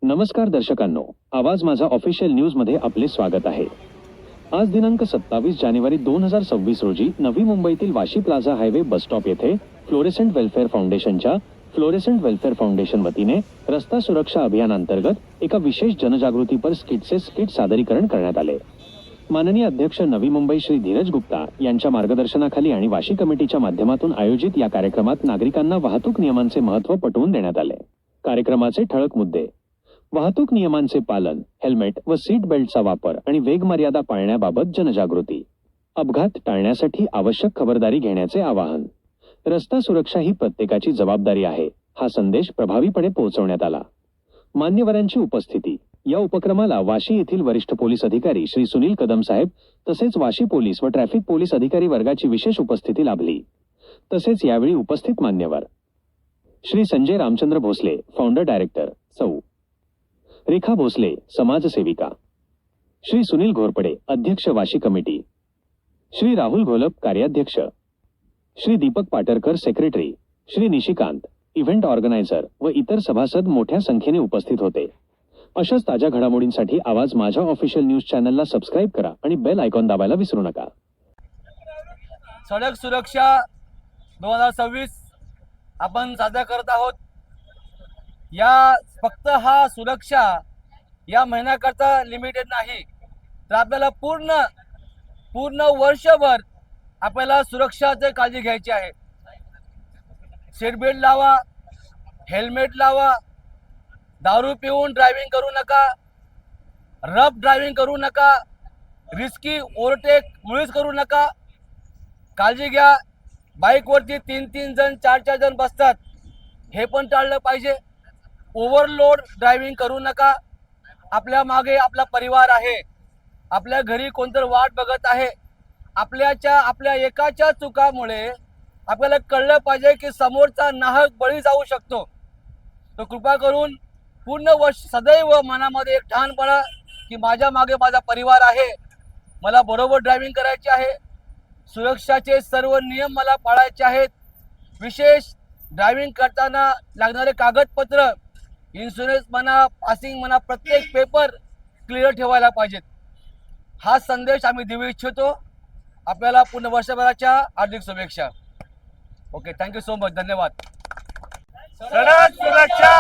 नमस्कार दर्शकांनो, आवाज माझा ऑफिशियल न्यूज मध्ये आपले स्वागत आहे। आज दिनांक 27 जानेवारी 2026 रोजी नवी मुंबईतील Vashi plaza highway bus stop येथे फ्लोरेसेंट वेलफेअर फाउंडेशन वतीने रस्ता सुरक्षा अभियानांतर्गत एका विशेष जनजागृतीपर स्किट सादरीकरण करण्यात आले। माननीय अध्यक्ष नवी मुंबई श्री धीरज गुप्ता यांच्या मार्गदर्शनाखाली आणि वाशी कमिटीच्या माध्यमातून आयोजित या कार्यक्रमात नागरिकांना वाहतूक नियमांचे महत्त्व पटवून देण्यात आले। कार्यक्रमाचे ठळक मुद्दे: वाहतूक नियमांचे पालन, हेल्मेट व सीट बेल्टचा वापर आणि वेग मर्यादा पाळण्याबाबत जनजागृती, अपघात टाळण्यासाठी आवश्यक खबरदारी घेण्याचे आवाहन, रस्ता सुरक्षा ही प्रत्येकाची जबाबदारी आहे हा संदेश प्रभावीपणे पोहोचवण्यात आला। मान्यवरांची उपस्थिती: या उपक्रमाला वाशी येथील वरिष्ठ पोलीस अधिकारी श्री सुनील कदम साहेब तसेच वाशी पोलीस व ट्रॅफिक पोलीस अधिकारी वर्गाची विशेष उपस्थिती लाभली। तसेच यावेळी उपस्थित मान्यवर श्री संजय रामचंद्र भोसले, फाउंडर डायरेक्टर, सौ रेखा भोसले, समाजसेविका, श्री सुनील घोरपडे, अध्यक्ष वाशी कमिटी, श्री राहुल घोलप, कार्याध्यक्ष, Shri Deepak Patarkar, secretary, Shri Nishikant, event organiser व इतर सभासद मोठ्या संख्येने उपस्थित होते। अशाच ताज्या घडामोडींसाठी आवाज माझा ऑफिशियल न्यूज चॅनलला सबस्क्राइब करा आणि बेल आयकॉन दाबायला विसरू नका। सडक सुरक्षा 2026 आपण साजरा करत आहोत। या फक्त हा सुरक्षा या महिन्याकरता लिमिटेड नाही, तर आपल्याला पूर्ण वर्षभर आपल्याला सुरक्षाची काळजी घ्यायची आहे। सीट बेल्ट लावा, हेल्मेट लावा, दारू पिऊन ड्रायव्हिंग करू नका, रफ ड्रायव्हिंग करू नका, रिस्की ओव्हरटेक मुळीच करू नका। काळजी घ्या, बाईकवरती 3 जण 4 जण बसतात, हे पण टाळलं पाहिजे। ओव्हरलोड ड्रायव्हिंग करू नका। आपल्या मागे आपला परिवार आहे, आपल्या घरी कोणतरी वाट बघत आहे। आपल्या एकाच्या चुकामुळे आपल्याला कळलं पाहिजे की समोरचा नाहक बळी जाऊ शकतो। तो कृपा करून पूर्ण वर्ष सदैव मनामध्ये एक ठाण बाळगा की माझ्या मागे माझा परिवार आहे, मला बरोबर ड्रायव्हिंग करायची आहे, सुरक्षाचे सर्व नियम मला पाळायचे आहेत। विशेष ड्रायव्हिंग करताना लागणारे कागदपत्र, इन्शुरन्स म्हणा, पासिंग म्हणा, प्रत्येक पेपर क्लिअर ठेवायला पाहिजेत। हा संदेश आम्ही देऊ इच्छितो। आपल्याला पूर्ण वर्षभराच्या हार्दिक शुभेच्छा। ओके, थँक्यू सो मच, धन्यवाद। सडक सुरक्षा